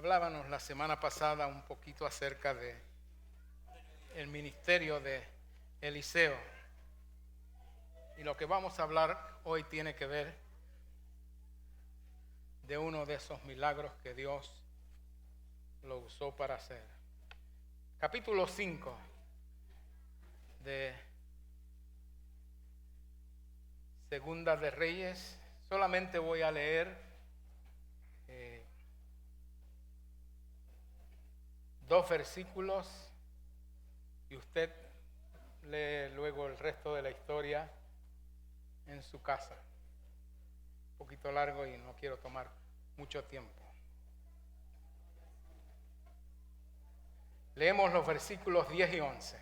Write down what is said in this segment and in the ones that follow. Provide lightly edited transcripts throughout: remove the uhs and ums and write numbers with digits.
Hablábamos la semana pasada un poquito acerca de el ministerio de Eliseo. Y lo que vamos a hablar hoy tiene que ver de uno de esos milagros que Dios lo usó para hacer. Capítulo 5 de Segunda de Reyes. Solamente voy a leer 2 versículos y usted lee luego el resto de la historia en su casa. Un poquito largo y no quiero tomar mucho tiempo. Leemos los versículos 10 y 11.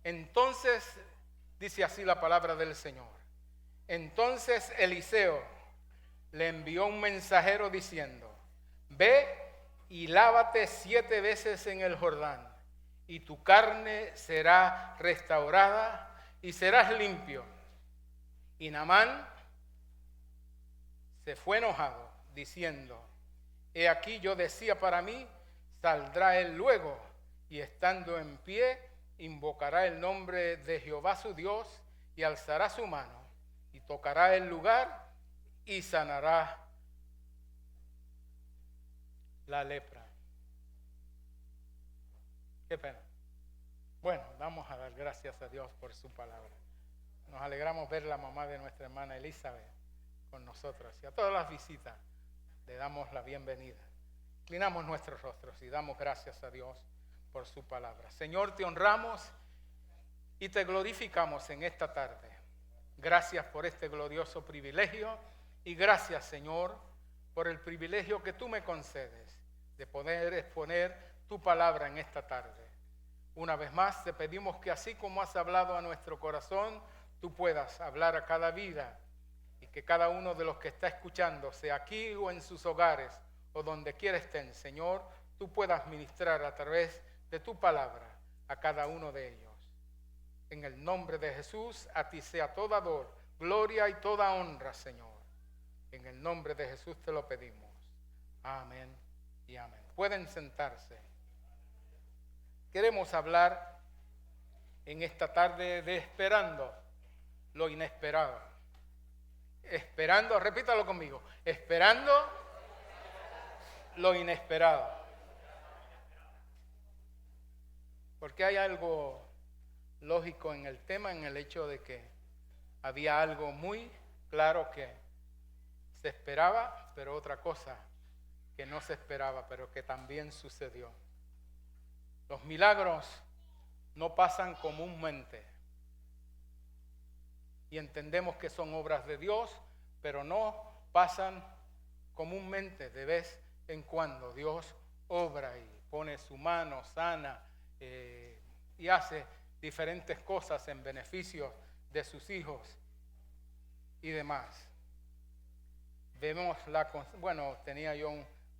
Entonces, dice así la palabra del Señor. Entonces Eliseo le envió un mensajero diciendo: ve y lávate 7 veces en el Jordán, y tu carne será restaurada y serás limpio. Y Naamán se fue enojado, diciendo: he aquí yo decía para mí, saldrá él luego, y estando en pie, invocará el nombre de Jehová su Dios, y alzará su mano, y tocará el lugar, y sanará la lepra. Qué pena. Bueno, vamos a dar gracias a Dios por su palabra. Nos alegramos ver la mamá de nuestra hermana Elizabeth con nosotros. Y a todas las visitas le damos la bienvenida. Inclinamos nuestros rostros y damos gracias a Dios por su palabra. Señor, te honramos y te glorificamos en esta tarde. Gracias por este glorioso privilegio y gracias, Señor, por el privilegio que tú me concedes de poder exponer tu palabra en esta tarde. Una vez más te pedimos que así como has hablado a nuestro corazón, tú puedas hablar a cada vida y que cada uno de los que está escuchando, sea aquí o en sus hogares o donde quiera estén, Señor, tú puedas ministrar a través de tu palabra a cada uno de ellos. En el nombre de Jesús, a ti sea toda gloria y toda honra, Señor. En el nombre de Jesús te lo pedimos. Amén y amén. Pueden sentarse. Queremos hablar en esta tarde de esperando lo inesperado. Esperando, repítalo conmigo. Esperando lo inesperado. Porque hay algo lógico en el tema, en el hecho de que había algo muy claro que se esperaba, pero otra cosa que no se esperaba, pero que también sucedió. Los milagros no pasan comúnmente y entendemos que son obras de Dios, pero no pasan comúnmente. De vez en cuando Dios obra y pone su mano, sana y hace diferentes cosas en beneficio de sus hijos y demás. Vemos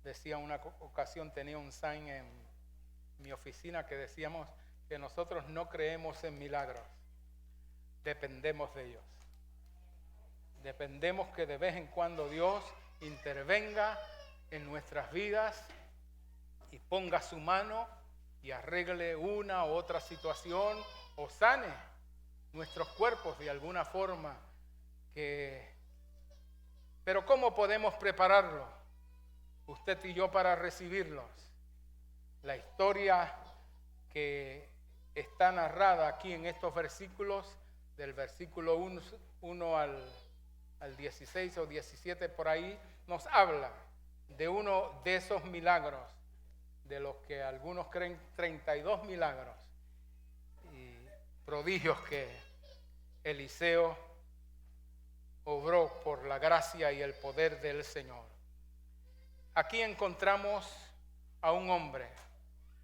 decía una ocasión, tenía un sign en mi oficina que decíamos que nosotros no creemos en milagros, dependemos de ellos. Dependemos que de vez en cuando Dios intervenga en nuestras vidas y ponga su mano y arregle una u otra situación o sane nuestros cuerpos de alguna forma. Pero ¿cómo podemos prepararlo? Usted y yo para recibirlos. La historia que está narrada aquí en estos versículos, del versículo 1 al 16 o 17 por ahí, nos habla de uno de esos milagros, de los que algunos creen 32 milagros y prodigios que Eliseo obró por la gracia y el poder del Señor. Aquí encontramos a un hombre,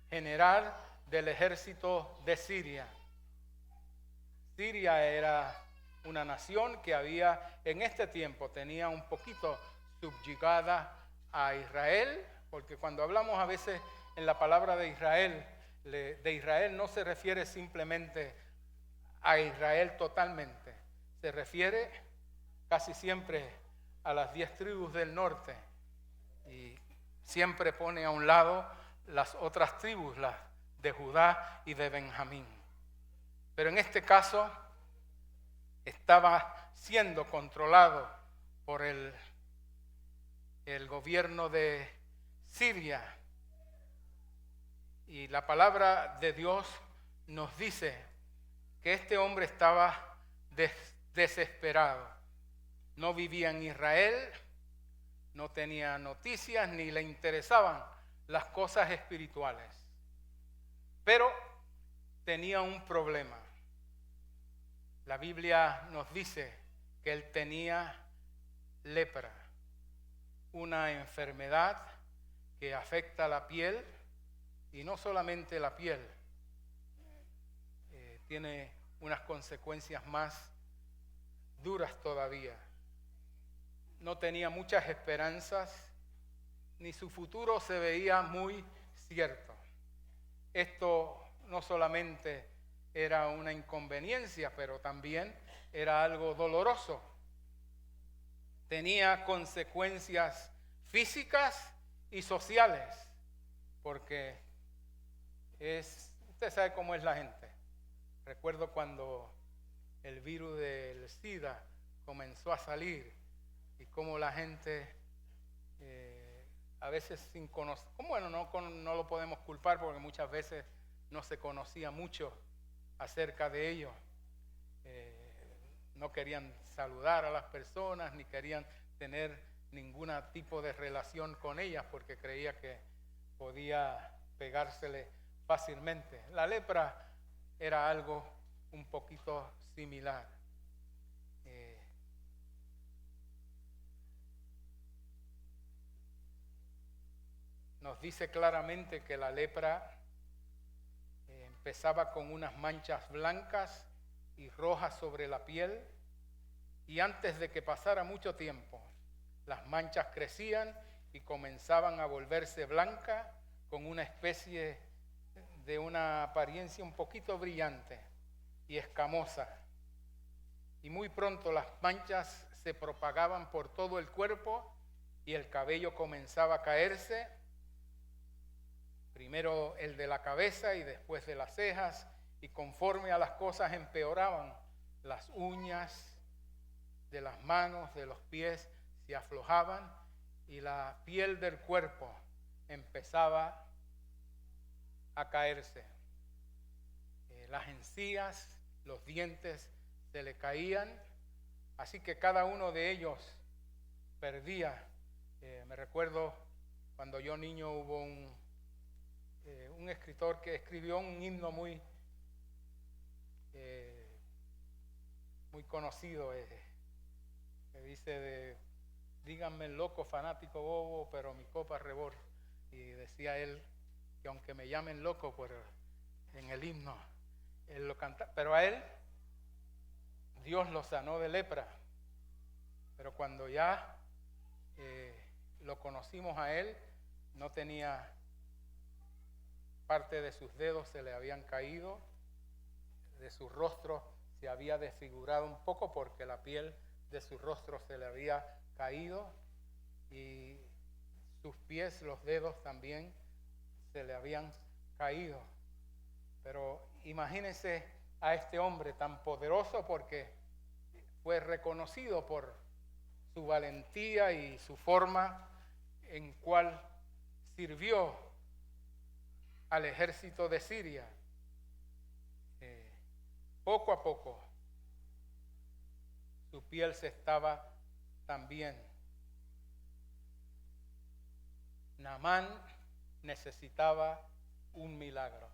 general del ejército de Siria. Siria era una nación que en este tiempo tenía un poquito subyugada a Israel, porque cuando hablamos a veces en la palabra de Israel no se refiere simplemente a Israel totalmente, se refiere casi siempre a las 10 tribus del norte y siempre pone a un lado las otras tribus, las de Judá y de Benjamín. Pero en este caso estaba siendo controlado por el gobierno de Siria. Y la palabra de Dios nos dice que este hombre estaba desesperado. No vivía en Israel, no tenía noticias ni le interesaban las cosas espirituales. Pero tenía un problema. La Biblia nos dice que él tenía lepra, una enfermedad que afecta la piel, y no solamente la piel, tiene unas consecuencias más duras todavía. No tenía muchas esperanzas, ni su futuro se veía muy cierto. Esto no solamente era una inconveniencia, pero también era algo doloroso. Tenía consecuencias físicas y sociales, porque usted sabe cómo es la gente. Recuerdo cuando el virus del SIDA comenzó a salir y cómo la gente a veces sin conocer, bueno, no lo podemos culpar porque muchas veces no se conocía mucho acerca de ello. No querían saludar a las personas ni querían tener ningún tipo de relación con ellas porque creía que podía pegársele fácilmente. La lepra era algo un poquito similar. Nos dice claramente que la lepra empezaba con unas manchas blancas y rojas sobre la piel, y antes de que pasara mucho tiempo, las manchas crecían y comenzaban a volverse blancas con una especie de una apariencia un poquito brillante y escamosa. Y muy pronto las manchas se propagaban por todo el cuerpo y el cabello comenzaba a caerse, primero el de la cabeza y después de las cejas, y conforme a las cosas empeoraban, las uñas de las manos, de los pies se aflojaban y la piel del cuerpo empezaba a caerse. Las encías, los dientes se le caían, así que cada uno de ellos perdía. Me recuerdo cuando yo niño hubo un escritor que escribió un himno muy conocido, que dice díganme loco, fanático, bobo, pero mi copa rebor. Y decía él que aunque me llamen loco, pero en el himno él lo canta, pero a él Dios lo sanó de lepra. Pero cuando ya lo conocimos a él, no tenía, parte de sus dedos se le habían caído, de su rostro se había desfigurado un poco porque la piel de su rostro se le había caído y sus pies, los dedos también se le habían caído. Pero imagínense a este hombre tan poderoso, porque fue reconocido por su valentía y su forma en cual sirvió al ejército de Siria. Poco a poco su piel se estaba también. Naamán necesitaba un milagro.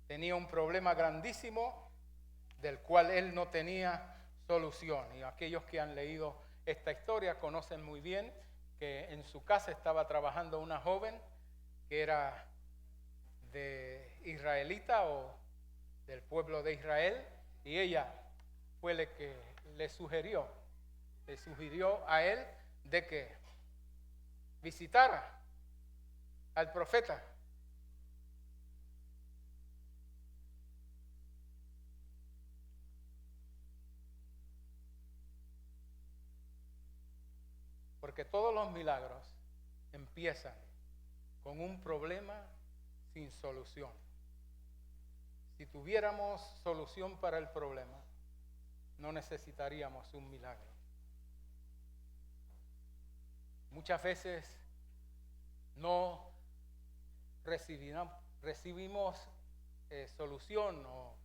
Tenía un problema grandísimo del cual él no tenía solución. Y aquellos que han leído esta historia conocen muy bien que en su casa estaba trabajando una joven que era de israelita o del pueblo de Israel, y ella fue la que le sugirió a él de que visitara al profeta. Porque todos los milagros empiezan con un problema sin solución. Si tuviéramos solución para el problema, no necesitaríamos un milagro. Muchas veces no recibimos solución o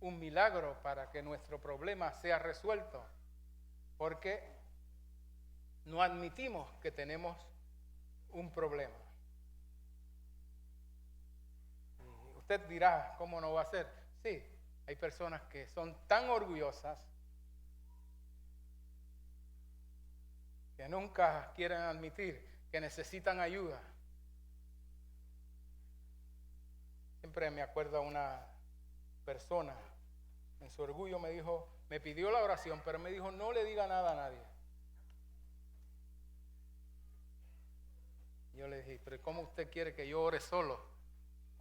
un milagro para que nuestro problema sea resuelto, porque no admitimos que tenemos un problema. Y usted dirá, ¿cómo no va a ser? Sí, hay personas que son tan orgullosas que nunca quieren admitir que necesitan ayuda. Siempre me acuerdo a una persona, en su orgullo me dijo, me pidió la oración, pero me dijo, no le diga nada a nadie. Yo le dije, pero ¿cómo usted quiere que yo ore solo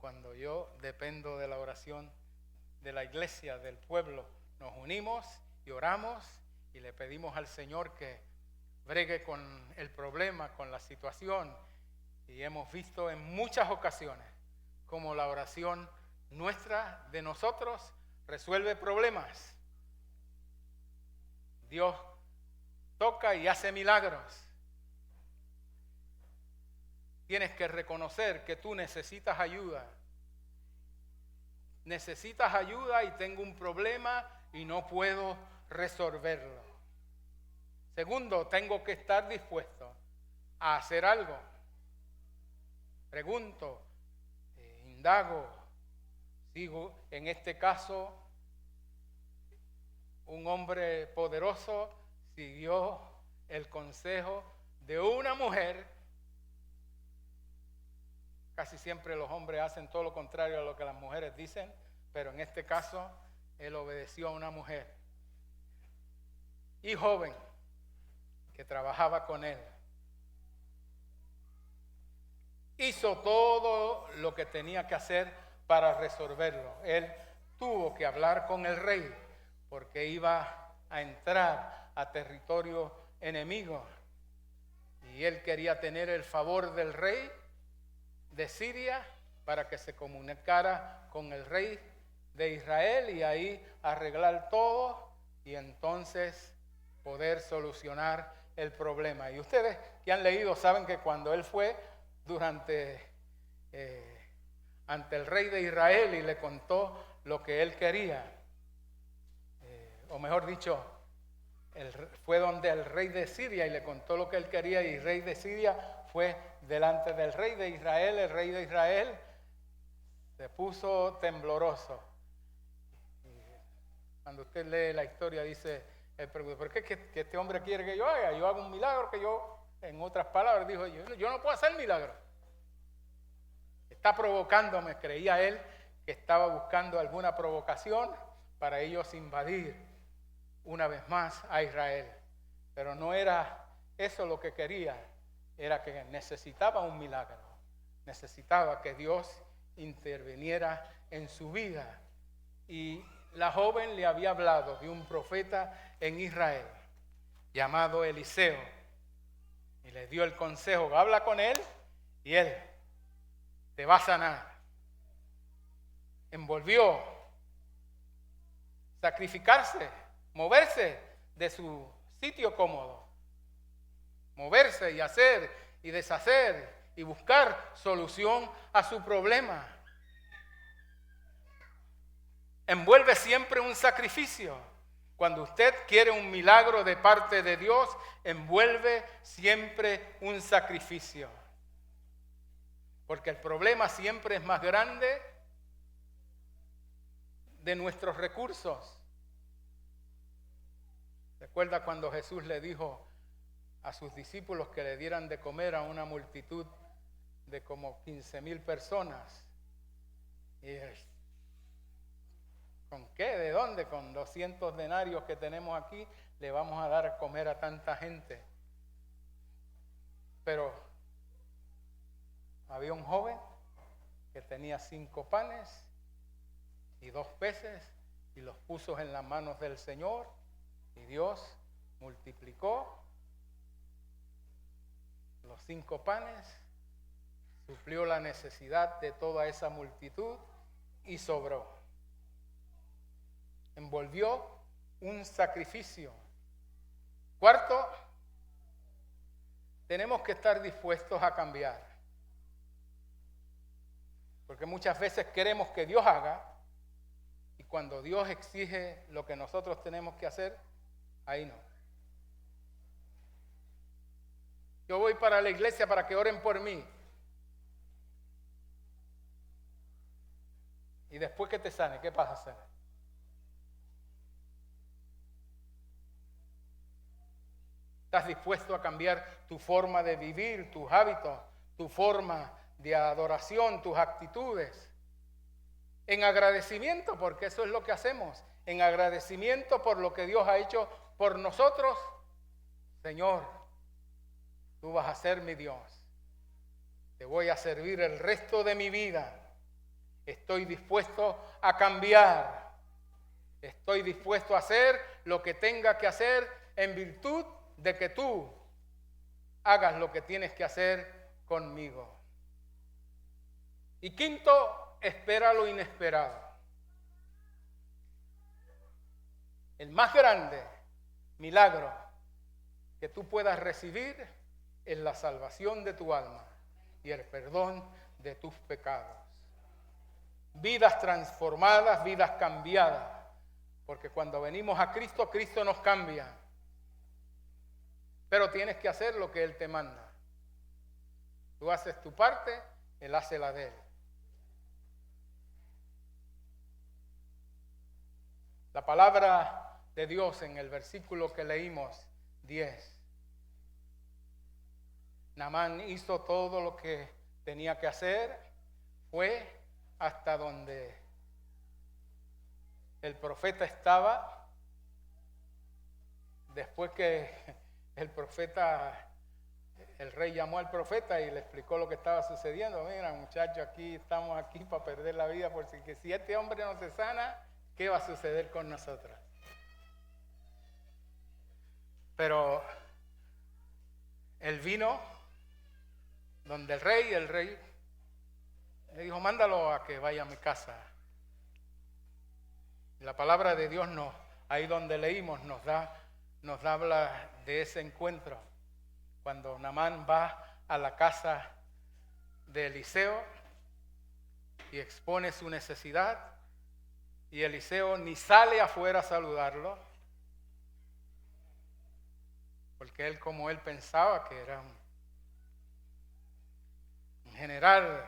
cuando yo dependo de la oración de la iglesia, del pueblo? Nos unimos y oramos y le pedimos al Señor que bregue con el problema, con la situación. Y hemos visto en muchas ocasiones cómo la oración nuestra, de nosotros, resuelve problemas. Dios toca y hace milagros. Tienes que reconocer que tú necesitas ayuda. Necesitas ayuda y tengo un problema y no puedo resolverlo. Segundo, tengo que estar dispuesto a hacer algo. Pregunto, indago, sigo. En este caso, un hombre poderoso siguió el consejo de una mujer. Casi siempre los hombres hacen todo lo contrario a lo que las mujeres dicen, pero en este caso, él obedeció a una mujer. Y joven, que trabajaba con él. Hizo todo lo que tenía que hacer para resolverlo. Él tuvo que hablar con el rey porque iba a entrar a territorio enemigo. Y él quería tener el favor del rey de Siria para que se comunicara con el rey de Israel y ahí arreglar todo y entonces poder solucionar el problema. Y ustedes que han leído saben que cuando él fue ante el rey de Israel y le contó lo que él quería, o mejor dicho, fue donde el rey de Siria y le contó lo que él quería, y el rey de Siria fue delante del rey de Israel. El rey de Israel se puso tembloroso. Y cuando usted lee la historia dice, él preguntó, ¿por qué que este hombre quiere que yo haga? Yo hago un milagro que yo, en otras palabras, dijo, yo no puedo hacer milagro. Está provocándome. Creía él que estaba buscando alguna provocación para ellos invadir una vez más a Israel. Pero no era eso lo que quería, era que necesitaba un milagro. Necesitaba que Dios interviniera en su vida. Y la joven le había hablado de un profeta en Israel llamado Eliseo. Y le dio el consejo, habla con él y él te va a sanar. Envolvió sacrificarse, moverse de su sitio cómodo, moverse y hacer y deshacer y buscar solución a su problema. Envuelve siempre un sacrificio. Cuando usted quiere un milagro de parte de Dios, envuelve siempre un sacrificio. Porque el problema siempre es más grande de nuestros recursos. ¿Recuerda cuando Jesús le dijo a sus discípulos que le dieran de comer a una multitud de como 15,000 personas? Y ¿con qué? ¿De dónde? Con 200 denarios que tenemos aquí, le vamos a dar a comer a tanta gente. Pero había un joven que tenía 5 panes y 2 peces y los puso en las manos del Señor y Dios multiplicó los 5 panes, suplió la necesidad de toda esa multitud y sobró. Envolvió un sacrificio. Cuarto, tenemos que estar dispuestos a cambiar. Porque muchas veces queremos que Dios haga, y cuando Dios exige lo que nosotros tenemos que hacer, ahí no. Yo voy para la iglesia para que oren por mí. Y después que te sane, ¿qué vas a hacer? ¿Estás dispuesto a cambiar tu forma de vivir, tus hábitos, tu forma de adoración, tus actitudes? En agradecimiento, porque eso es lo que hacemos. En agradecimiento por lo que Dios ha hecho por nosotros. Señor, tú vas a ser mi Dios. Te voy a servir el resto de mi vida. Estoy dispuesto a cambiar. Estoy dispuesto a hacer lo que tenga que hacer en virtud de que tú hagas lo que tienes que hacer conmigo. Y quinto, espera lo inesperado. El más grande milagro que tú puedas recibir es la salvación de tu alma y el perdón de tus pecados. Vidas transformadas, vidas cambiadas. Porque cuando venimos a Cristo, Cristo nos cambia. Pero tienes que hacer lo que Él te manda. Tú haces tu parte, Él hace la de Él. La palabra de Dios en el versículo que leímos, 10. Naamán hizo todo lo que tenía que hacer, fue hasta donde el profeta estaba. Después que el rey llamó al profeta y le explicó lo que estaba sucediendo. Mira, muchachos, aquí estamos aquí para perder la vida, porque si este hombre no se sana, ¿qué va a suceder con nosotros? Pero él vino donde el rey le dijo, mándalo a que vaya a mi casa. Y la palabra de Dios ahí donde leímos nos habla de ese encuentro. Cuando Naamán va a la casa de Eliseo y expone su necesidad, y Eliseo ni sale afuera a saludarlo, porque él, como él pensaba que era un general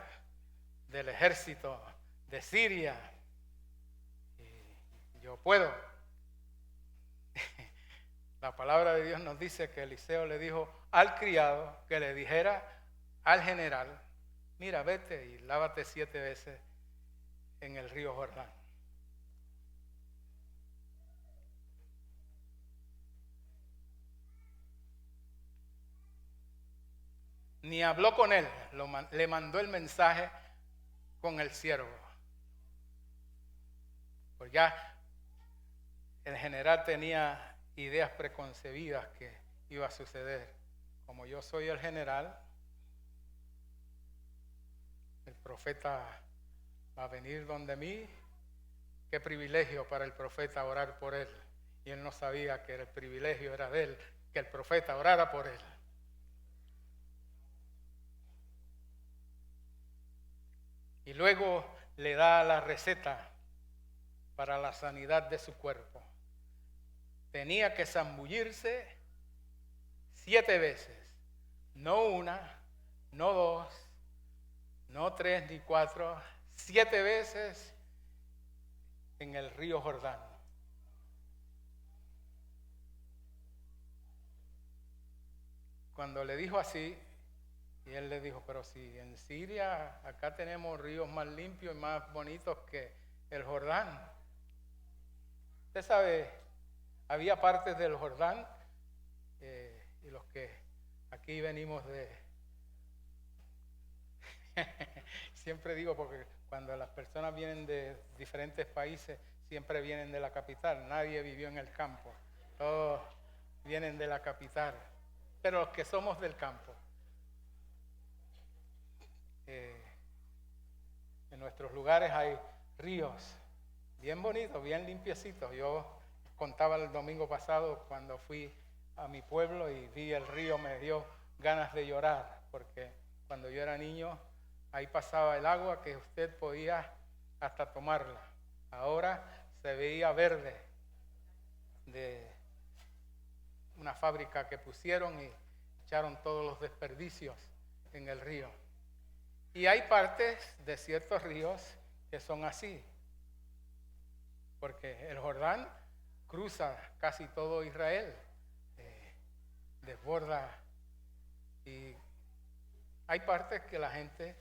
del ejército de Siria, y yo puedo. La palabra de Dios nos dice que Eliseo le dijo al criado que le dijera al general, mira, vete y lávate 7 veces en el río Jordán. Ni habló con él, le mandó el mensaje con el siervo. Pues ya el general tenía ideas preconcebidas que iba a suceder. Como yo soy el general, el profeta va a venir donde mí. Qué privilegio para el profeta orar por él. Y él no sabía que el privilegio era de él, que el profeta orara por él. Y luego le da la receta para la sanidad de su cuerpo. Tenía que zambullirse 7 veces. No 1, no 2, no 3 ni 4. 7 veces en el río Jordán. Cuando le dijo así, y él le dijo, pero si en Siria acá tenemos ríos más limpios y más bonitos que el Jordán. Usted sabe, había partes del Jordán, y los que aquí venimos siempre digo, porque cuando las personas vienen de diferentes países, siempre vienen de la capital. Nadie vivió en el campo, todos vienen de la capital. Pero los que somos del campo, En nuestros lugares hay ríos bien bonitos, bien limpiecitos. Yo contaba el domingo pasado cuando fui a mi pueblo y vi el río, me dio ganas de llorar, porque cuando yo era niño ahí pasaba el agua que usted podía hasta tomarla. Ahora se veía verde de una fábrica que pusieron y echaron todos los desperdicios en el río. Y hay partes de ciertos ríos que son así, porque el Jordán cruza casi todo Israel, desborda, y hay partes que la gente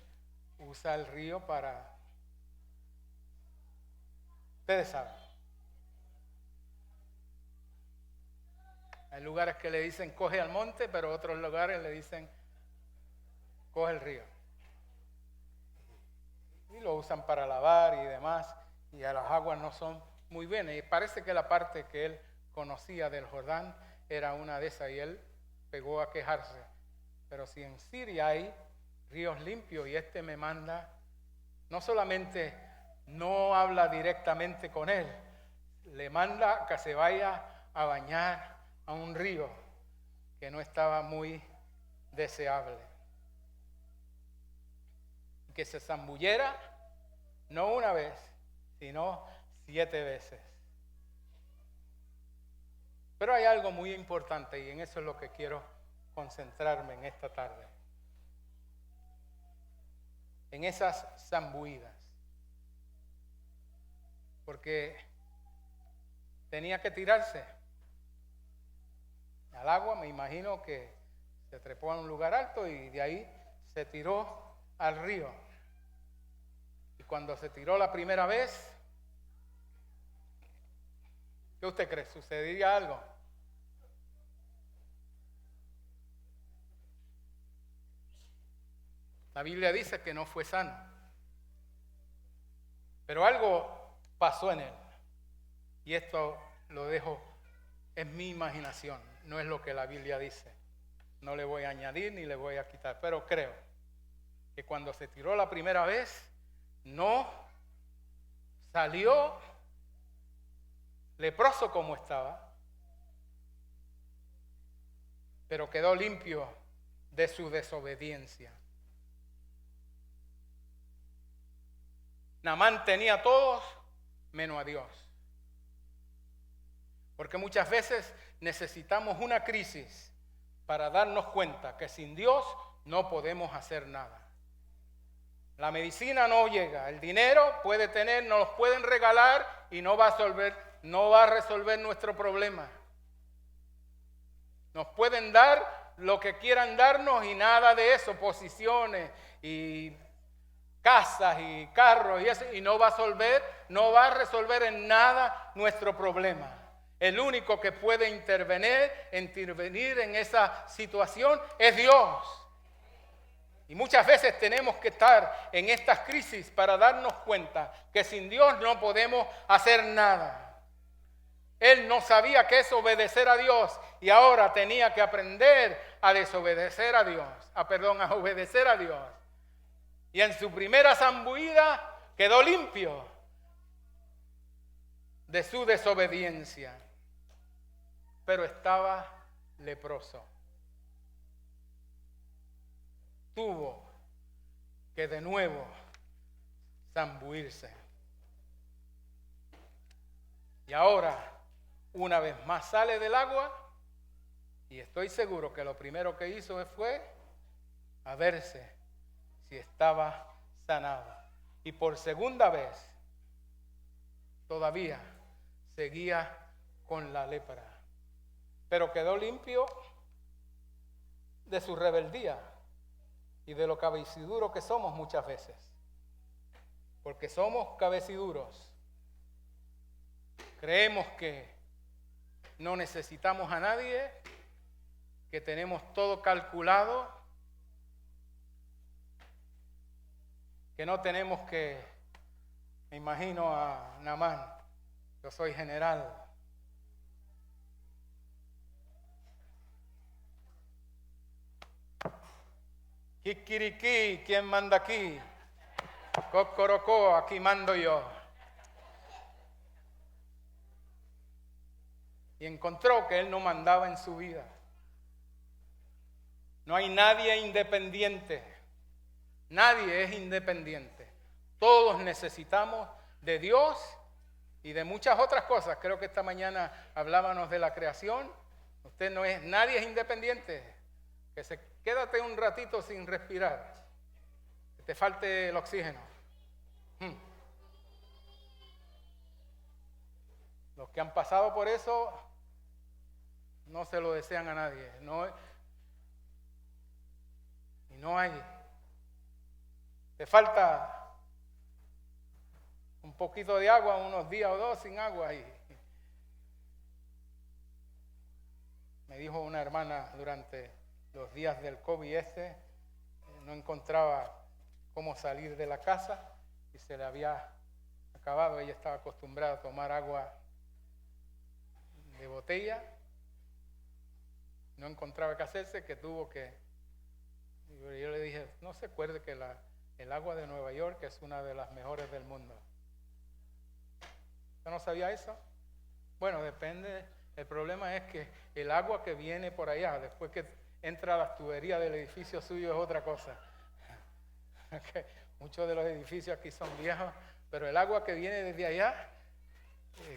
usa el río para, ustedes saben, hay lugares que le dicen coge al monte, pero otros lugares le dicen coge el río. Y lo usan para lavar y demás, y a las aguas no son muy buenas. Y parece que la parte que él conocía del Jordán era una de esas, y él pegó a quejarse. Pero si en Siria hay ríos limpios y este me manda, no solamente no habla directamente con él, le manda que se vaya a bañar a un río que no estaba muy deseable. Que se zambullera no una vez, sino 7 veces. Pero hay algo muy importante y en eso es lo que quiero concentrarme en esta tarde. En esas zambuidas. Porque tenía que tirarse al agua, me imagino que se trepó a un lugar alto y de ahí se tiró al río. Y cuando se tiró la primera vez, ¿qué usted cree? ¿Sucedería algo? La Biblia dice que no fue sano. Pero algo pasó en él. Y esto lo dejo, es mi imaginación, no es lo que la Biblia dice. No le voy a añadir ni le voy a quitar, pero creo que cuando se tiró la primera vez, no salió leproso como estaba, pero quedó limpio de su desobediencia. Naamán tenía a todos menos a Dios. Porque muchas veces necesitamos una crisis para darnos cuenta que sin Dios no podemos hacer nada. La medicina no llega, el dinero puede tener, nos los pueden regalar y no va a resolver nuestro problema. Nos pueden dar lo que quieran darnos y nada de eso, posiciones y casas y carros y eso, y no va a resolver en nada nuestro problema. El único que puede intervenir en esa situación es Dios. Y muchas veces tenemos que estar en estas crisis para darnos cuenta que sin Dios no podemos hacer nada. Él no sabía qué es obedecer a Dios y ahora tenía que aprender a desobedecer a Dios, a obedecer a Dios. Y en su primera zambuida quedó limpio de su desobediencia, pero estaba leproso. Tuvo que de nuevo zambuirse. Y ahora, una vez más sale del agua y estoy seguro que lo primero que hizo fue a verse si estaba sanado. Y por segunda vez todavía seguía con la lepra, pero quedó limpio de su rebeldía y de lo cabeciduro que somos muchas veces, porque somos cabeciduros. Creemos que no necesitamos a nadie, que tenemos todo calculado, que no tenemos que, me imagino a Naamán, yo soy general. Kikiriki, ¿quién manda aquí? Cocorocó, aquí mando yo. Y encontró que él no mandaba en su vida. No hay nadie independiente. Nadie es independiente. Todos necesitamos de Dios y de muchas otras cosas. Creo que esta mañana hablábamos de la creación. Nadie es independiente. Quédate un ratito sin respirar. Que te falte el oxígeno. Los que han pasado por eso no se lo desean a nadie. No hay. Te falta un poquito de agua, unos días o dos sin agua. Y me dijo una hermana durante los días del COVID no encontraba cómo salir de la casa y se le había acabado. Ella estaba acostumbrada a tomar agua de botella. No encontraba qué hacerse, que tuvo que... Yo le dije, no se acuerde que el agua de Nueva York es una de las mejores del mundo. ¿Usted no sabía eso? Bueno, depende. El problema es que el agua que viene por allá, después que entra a las tuberías del edificio suyo, es otra cosa. Muchos de los edificios aquí son viejos, pero el agua que viene desde allá,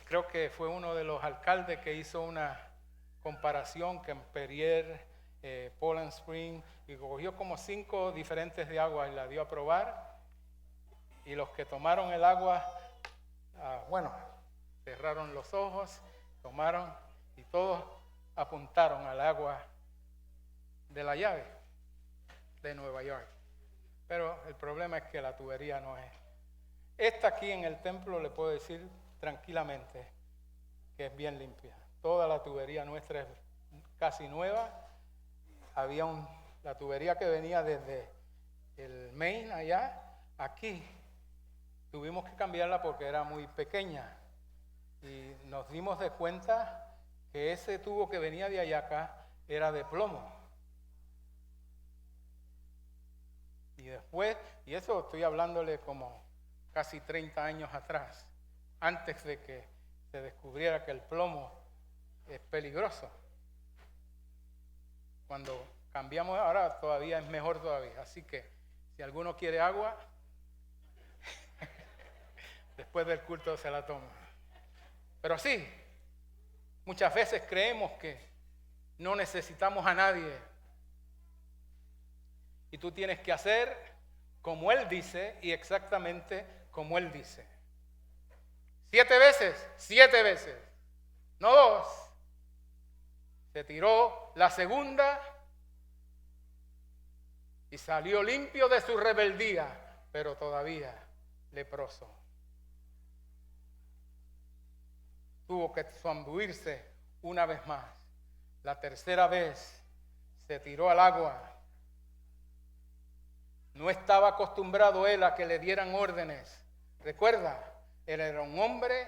creo que fue uno de los alcaldes que hizo una comparación que en Perrier, Poland Spring, y cogió como 5 diferentes de agua y la dio a probar. Y los que tomaron el agua, cerraron los ojos, tomaron y todos apuntaron al agua de la llave de Nueva York. Pero el problema es que la tubería no es. Esta aquí en el templo le puedo decir tranquilamente que es bien limpia. Toda la tubería nuestra es casi nueva. Había la tubería que venía desde el Maine allá, aquí. Tuvimos que cambiarla porque era muy pequeña. Y nos dimos de cuenta que ese tubo que venía de allá acá era de plomo. Y después, y eso estoy hablándole como casi 30 años atrás, antes de que se descubriera que el plomo es peligroso. Cuando cambiamos ahora todavía es mejor todavía. Así que si alguno quiere agua, después del culto se la toma. Pero sí, muchas veces creemos que no necesitamos a nadie. Y tú tienes que hacer como Él dice y exactamente como Él dice. 7 veces, 7 veces, no 2. Se tiró la segunda y salió limpio de su rebeldía, pero todavía leproso. Tuvo que zambuirse una vez más. La tercera vez se tiró al agua. No estaba acostumbrado él a que le dieran órdenes. Recuerda, él era un hombre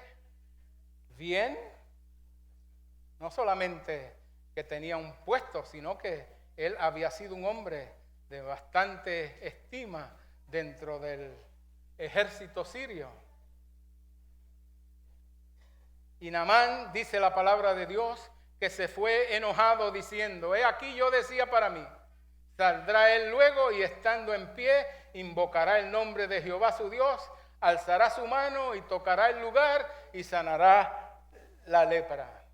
bien, no solamente que tenía un puesto, sino que él había sido un hombre de bastante estima dentro del ejército sirio. Y Naamán, dice la palabra de Dios, que se fue enojado diciendo, he aquí yo decía para mí, saldrá él luego y estando en pie, invocará el nombre de Jehová su Dios, alzará su mano y tocará el lugar y sanará la lepra.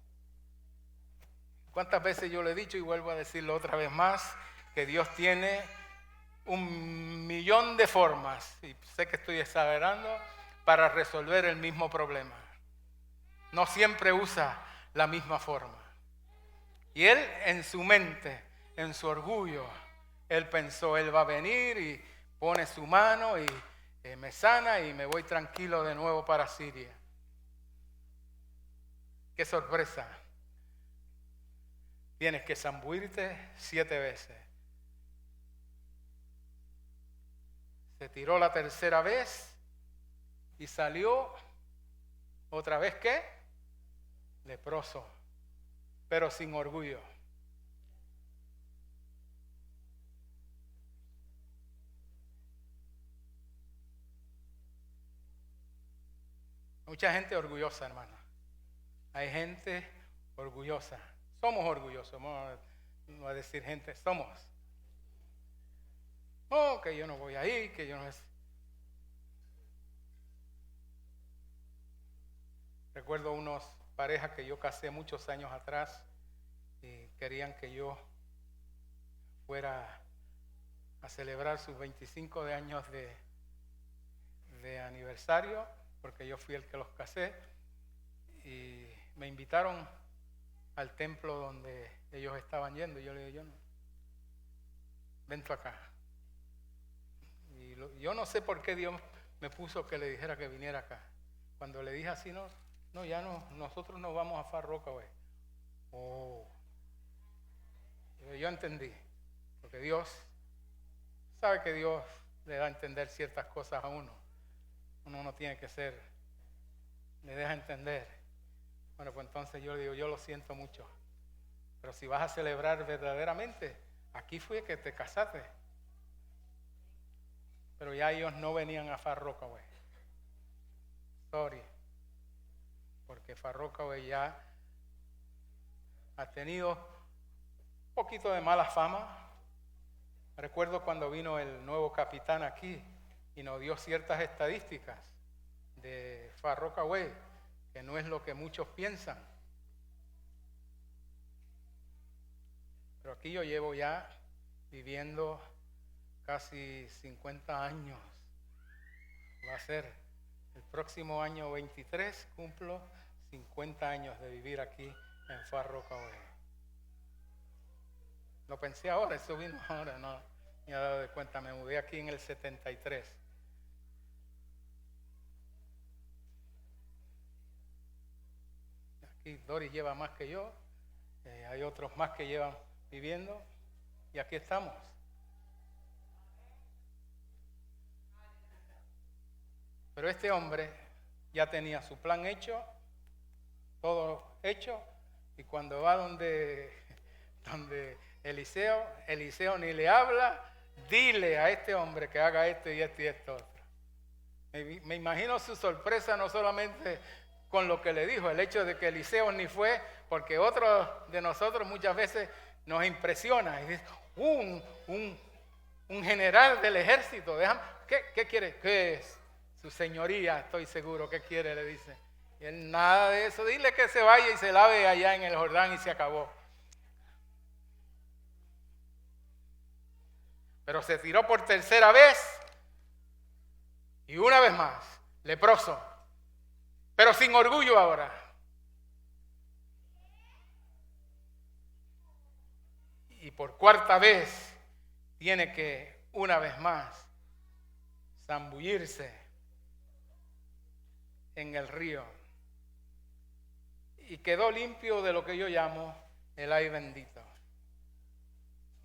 ¿Cuántas veces yo le he dicho y vuelvo a decirlo otra vez más? Que Dios tiene 1.000.000 de formas, y sé que estoy exagerando, para resolver el mismo problema. No siempre usa la misma forma. Y él en su mente, en su orgullo, él pensó, él va a venir y pone su mano y me sana y me voy tranquilo de nuevo para Siria. ¡Qué sorpresa! Tienes que zambuirte 7 veces. Se tiró la tercera vez y salió otra vez, ¿qué? Leproso, pero sin orgullo. Mucha gente orgullosa, hermano. Hay gente orgullosa. Somos orgullosos, vamos a decir gente, somos. Oh, que yo no voy ahí, que yo no es. Recuerdo unos parejas que yo casé muchos años atrás y querían que yo fuera a celebrar sus 25 de años de aniversario, porque yo fui el que los casé, y me invitaron al templo donde ellos estaban yendo. Yo le digo, yo no, ven tú acá. Y yo no sé por qué Dios me puso que le dijera que viniera acá. Cuando le dije así, no, ya no, nosotros nos vamos a Far Rockaway. Oh, yo entendí, porque Dios sabe que Dios le da a entender ciertas cosas a uno. Uno no tiene que ser, le deja entender. Bueno, pues entonces yo le digo, yo lo siento mucho, pero si vas a celebrar verdaderamente, aquí fue que te casaste. Pero ya ellos no venían a Far Rockaway. Sorry, porque Far Rockaway ya ha tenido un poquito de mala fama. Recuerdo cuando vino el nuevo capitán aquí y nos dio ciertas estadísticas de Far Rockaway, que no es lo que muchos piensan. Pero aquí yo llevo ya viviendo casi 50 años. Va a ser el próximo año 23, cumplo 50 años de vivir aquí en Far Rockaway. Lo pensé ahora, eso vino ahora, no me he dado de cuenta. Me mudé aquí en el 73. Aquí Doris lleva más que yo, hay otros más que llevan viviendo, y aquí estamos. Pero este hombre ya tenía su plan hecho, todo hecho, y cuando va donde Eliseo ni le habla, dile a este hombre que haga esto y esto y esto otro. Me imagino su sorpresa no solamente con lo que le dijo, el hecho de que Eliseo ni fue, porque otros de nosotros muchas veces nos impresiona y dice, un general del ejército, ¿qué quiere? ¿Qué es? Su señoría, estoy seguro, ¿qué quiere? Le dice. Y él, nada de eso, dile que se vaya y se lave allá en el Jordán y se acabó. Pero se tiró por tercera vez y una vez más, leproso, pero sin orgullo ahora. Y por cuarta vez tiene que, una vez más, zambullirse en el río. Y quedó limpio de lo que yo llamo el ay bendito.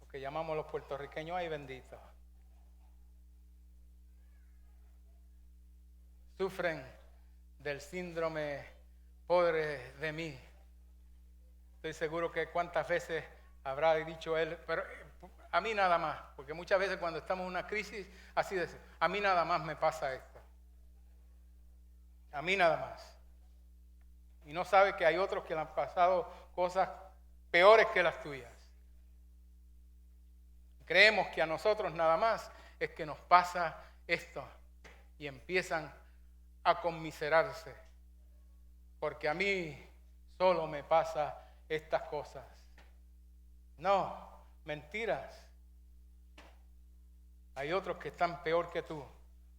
Lo que llamamos los puertorriqueños ay bendito. Sufren del síndrome pobre de mí. Estoy seguro que cuántas veces habrá dicho él, pero a mí nada más, porque muchas veces cuando estamos en una crisis, así de, a mí nada más me pasa esto. A mí nada más. Y no sabe que hay otros que le han pasado cosas peores que las tuyas. Creemos que a nosotros nada más es que nos pasa esto y empiezan a conmiserarse, porque a mí solo me pasa estas cosas. No, mentiras. Hay otros que están peor que tú.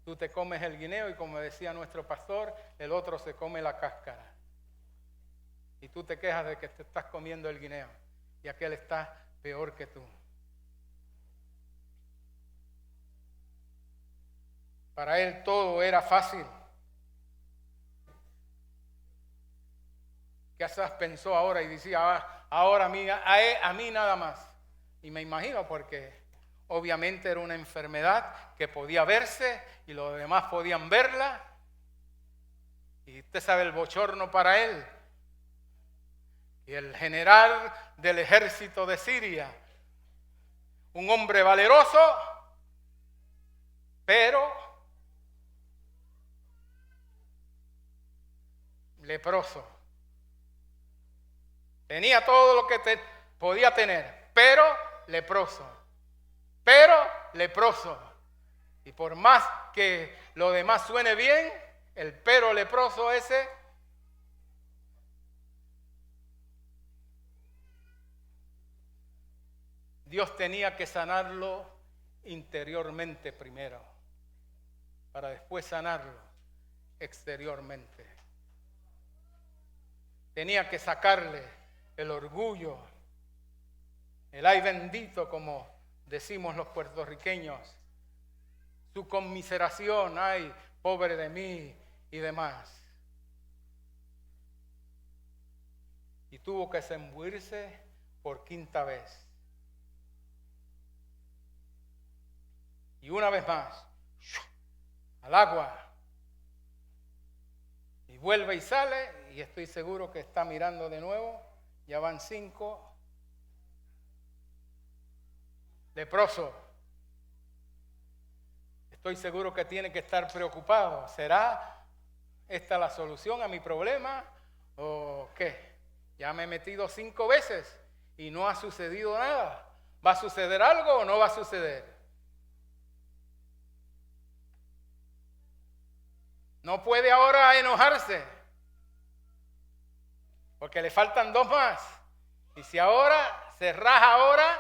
Tú te comes el guineo y, como decía nuestro pastor, el otro se come la cáscara. Y tú te quejas de que te estás comiendo el guineo y aquel está peor que tú. Para él todo era fácil. Quizás pensó ahora y decía, ahora a mí nada más. Y me imagino porque obviamente era una enfermedad que podía verse y los demás podían verla. Y usted sabe el bochorno para él. Y el general del ejército de Siria, un hombre valeroso, pero leproso. Tenía todo lo que podía tener, pero leproso. Pero leproso. Y por más que lo demás suene bien, el pero leproso ese Dios tenía que sanarlo interiormente primero, para después sanarlo exteriormente. Tenía que sacarle el orgullo, el ay bendito, como decimos los puertorriqueños, su conmiseración, ay, pobre de mí y demás. Y tuvo que zambullirse por quinta vez. Y una vez más, al agua. Y vuelve y sale, y estoy seguro que está mirando de nuevo. Ya van 5. Leproso. Estoy seguro que tiene que estar preocupado. ¿Será esta la solución a mi problema? ¿O qué? Ya me he metido 5 veces y no ha sucedido nada. ¿Va a suceder algo o no va a suceder? No puede ahora enojarse, porque le faltan 2 más. Y si ahora se raja ahora,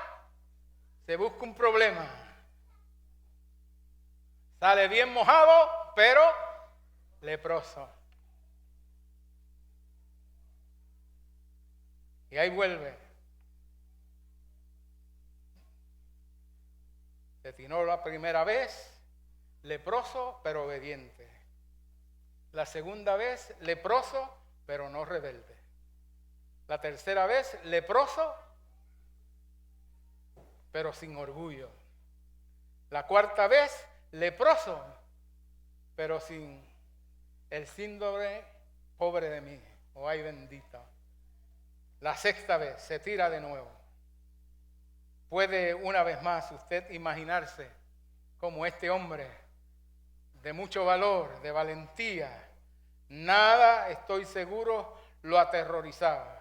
se busca un problema. Sale bien mojado, pero leproso. Y ahí vuelve. Se tiró la primera vez, leproso, pero obediente. La segunda vez, leproso, pero no rebelde. La tercera vez, leproso, pero sin orgullo. La cuarta vez, leproso, pero sin el síndrome pobre de mí, o ay bendito. La sexta vez, se tira de nuevo. Puede una vez más usted imaginarse como este hombre de mucho valor, de valentía, nada, estoy seguro, lo aterrorizaba.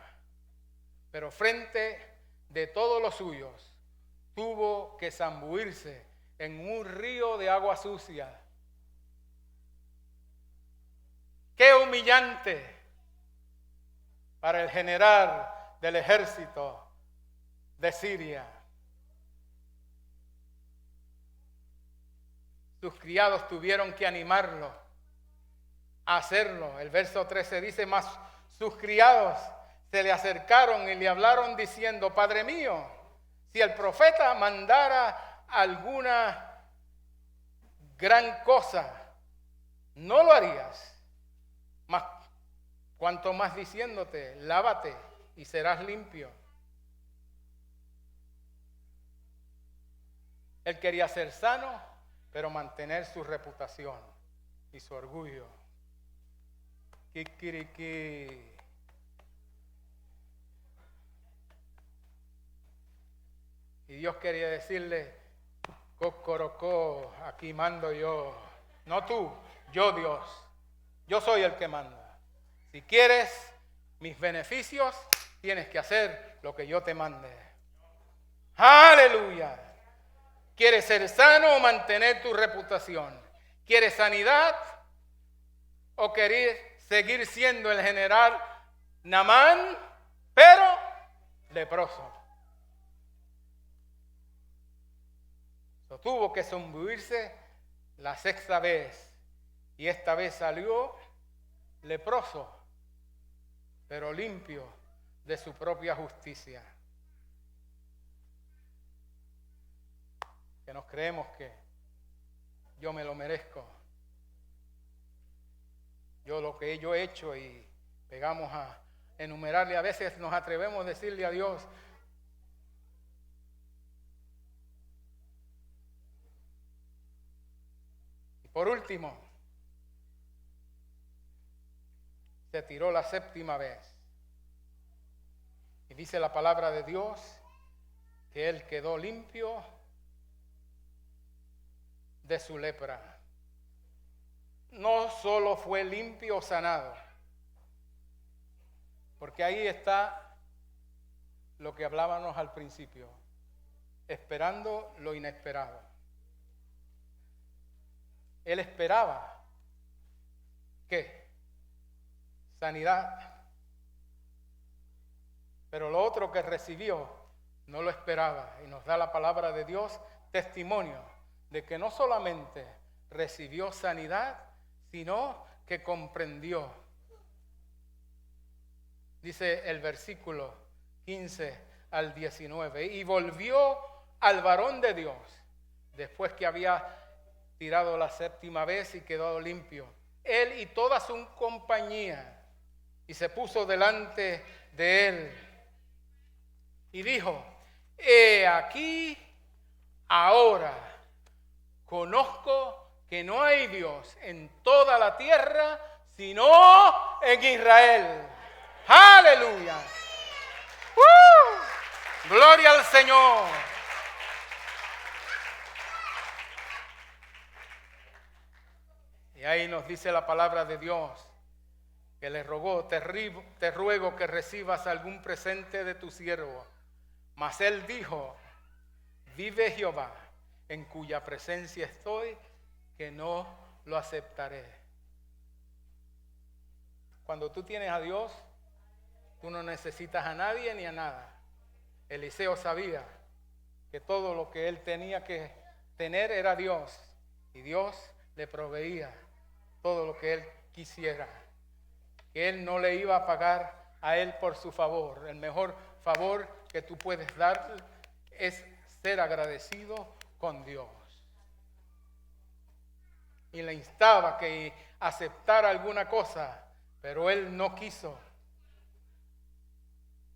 Pero frente de todos los suyos, tuvo que zambullirse en un río de agua sucia. ¡Qué humillante para el general del ejército de Siria! Sus criados tuvieron que animarlo a hacerlo. El verso 13 dice, mas sus criados se le acercaron y le hablaron diciendo, Padre mío, si el profeta mandara alguna gran cosa, ¿no lo harías? Mas, cuanto más diciéndote, lávate y serás limpio. Él quería ser sano, pero mantener su reputación y su orgullo. Kikiriki. Y Dios quería decirle, Cocorocó, aquí mando yo. No tú, yo Dios. Yo soy el que manda. Si quieres mis beneficios, tienes que hacer lo que yo te mande. ¡Aleluya! ¿Quieres ser sano o mantener tu reputación? ¿Quieres sanidad o querer seguir siendo el general Naamán, pero leproso? Tuvo que zambullirse la sexta vez y esta vez salió leproso, pero limpio de su propia justicia. Que nos creemos que yo me lo merezco. Yo lo que yo he hecho y pegamos a enumerarle, a veces nos atrevemos a decirle a Dios, y por último, se tiró la séptima vez. Y dice la palabra de Dios que él quedó limpio de su lepra. No solo fue limpio o sanado, Porque ahí está lo que hablábamos al principio, esperando lo inesperado. Él esperaba ¿qué? Sanidad. Pero lo otro que recibió no lo esperaba. Y nos da la palabra de Dios testimonio de que no solamente recibió sanidad, sino que comprendió. Dice el versículo 15 al 19. Y volvió al varón de Dios, después que había tirado la séptima vez y quedó limpio, él y toda su compañía, y se puso delante de él y dijo: he aquí, ahora conozco que no hay Dios en toda la tierra sino en Israel. ¡Aleluya! ¡Gloria al Señor! Y ahí nos dice la palabra de Dios que le rogó: te ruego que recibas algún presente de tu siervo. Mas él dijo: vive Jehová, en cuya presencia estoy, que no lo aceptaré. Cuando tú tienes a Dios, tú no necesitas a nadie ni a nada. Eliseo sabía que todo lo que él tenía que tener era Dios, y Dios le proveía todo lo que él quisiera. Que él no le iba a pagar a él por su favor. El mejor favor que tú puedes dar es ser agradecido con Dios. Y le instaba que aceptara alguna cosa, pero él no quiso.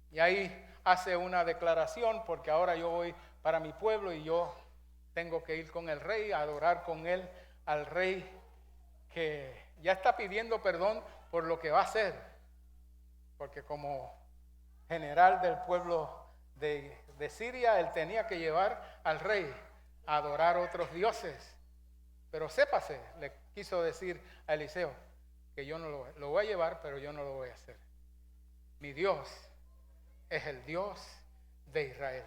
Y ahí hace una declaración, porque ahora yo voy para mi pueblo y yo tengo que ir con el rey, a adorar con él al rey que ya está pidiendo perdón por lo que va a hacer. Porque como general del pueblo de Siria, él tenía que llevar al rey a adorar otros dioses. Pero sépase, le quiso decir a Eliseo, que yo no lo voy a llevar, pero yo no lo voy a hacer. Mi Dios es el Dios de Israel.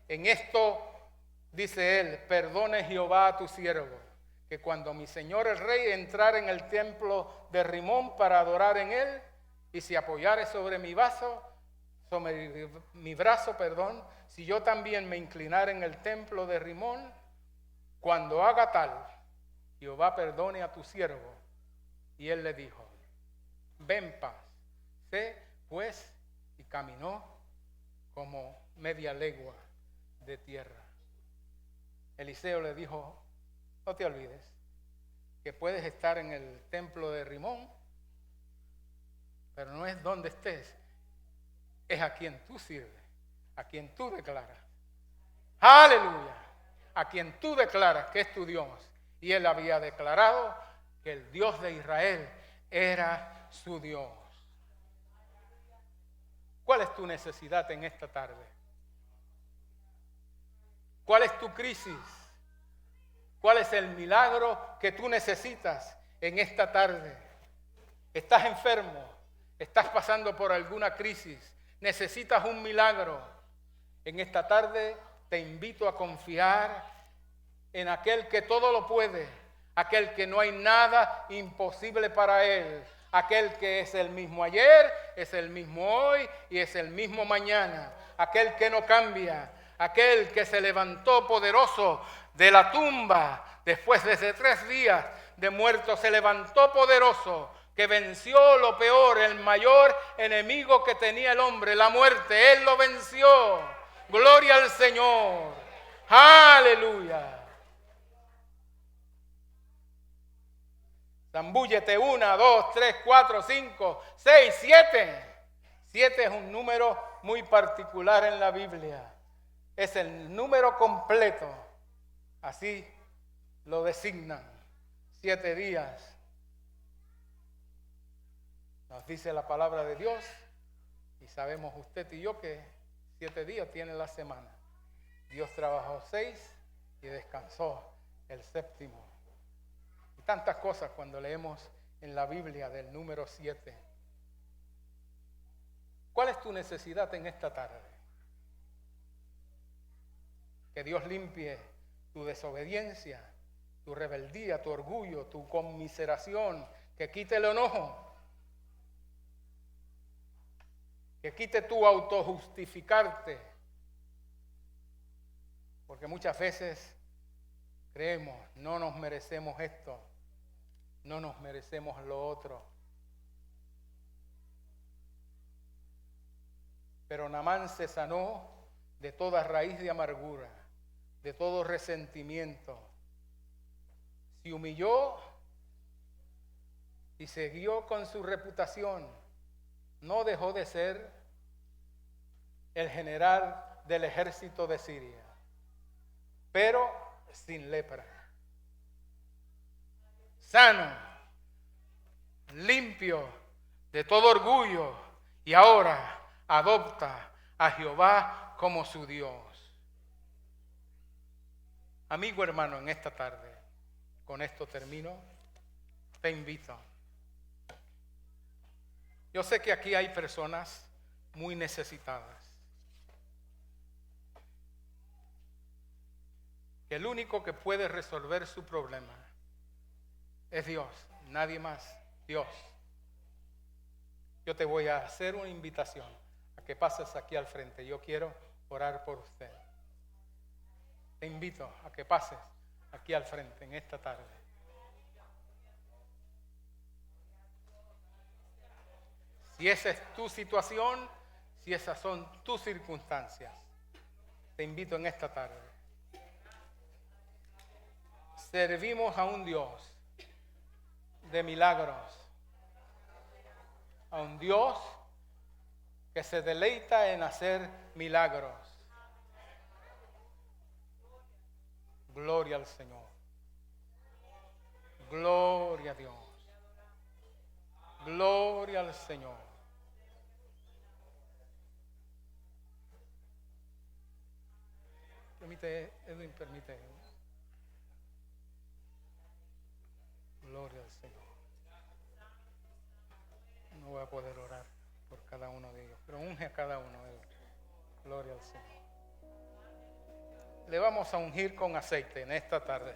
En esto dice él: perdone Jehová a tu siervo, que cuando mi señor el rey entrara en el templo de Rimón para adorar en él, y se apoyare sobre mi brazo, si yo también me inclinara en el templo de Rimón, cuando haga tal, Jehová perdone a tu siervo. Y él le dijo: ven paz, sé pues, y caminó como media legua de tierra. Eliseo le dijo: no te olvides que puedes estar en el templo de Rimón, pero no es donde estés, es a quien tú sirves, a quien tú declaras. ¡Aleluya! A quien tú declaras que es tu Dios. Y él había declarado que el Dios de Israel era su Dios. ¿Cuál es tu necesidad en esta tarde? ¿Cuál es tu crisis? ¿Cuál es el milagro que tú necesitas en esta tarde? ¿Estás enfermo? ¿Estás pasando por alguna crisis? ¿Necesitas un milagro? En esta tarde te invito a confiar en aquel que todo lo puede, aquel que no hay nada imposible para él, aquel que es el mismo ayer, es el mismo hoy y es el mismo mañana, aquel que no cambia, aquel que se levantó poderoso de la tumba después de 3 días de muerto, se levantó poderoso, que venció lo peor, el mayor enemigo que tenía el hombre, la muerte. Él lo venció. Gloria al Señor. Aleluya. Zambúllete 1, 2, 3, 4, 5, 6, 7. 7 es un número muy particular en la Biblia. Es el número completo. Así lo designan. 7 días. Nos dice la palabra de Dios. Y sabemos usted y yo que 7 días tiene la semana. Dios trabajó 6 y descansó el séptimo. Y tantas cosas cuando leemos en la Biblia del número 7. ¿Cuál es tu necesidad en esta tarde? Que Dios limpie tu desobediencia, tu rebeldía, tu orgullo, tu conmiseración, que quite el enojo, que quite tu autojustificarte. Porque muchas veces creemos, no nos merecemos esto, no nos merecemos lo otro. Pero Naamán se sanó de toda raíz de amargura, de todo resentimiento. Se humilló y siguió con su reputación. No dejó de ser el general del ejército de Siria, pero sin lepra. Sano, limpio de todo orgullo, y ahora adopta a Jehová como su Dios. Amigo hermano, en esta tarde, con esto termino, te invito. Yo sé que aquí hay personas muy necesitadas, que el único que puede resolver su problema es Dios, nadie más, Dios. Yo te voy a hacer una invitación a que pases aquí al frente. Yo quiero orar por usted. Te invito a que pases aquí al frente en esta tarde. Si esa es tu situación, si esas son tus circunstancias, te invito en esta tarde. Servimos a un Dios de milagros, a un Dios que se deleita en hacer milagros. Gloria al Señor. Gloria a Dios. Gloria al Señor. Permite, Edwin, permite. Gloria al Señor. No voy a poder orar por cada uno de ellos, pero unge a cada uno de ellos. Gloria al Señor. Le vamos a ungir con aceite en esta tarde.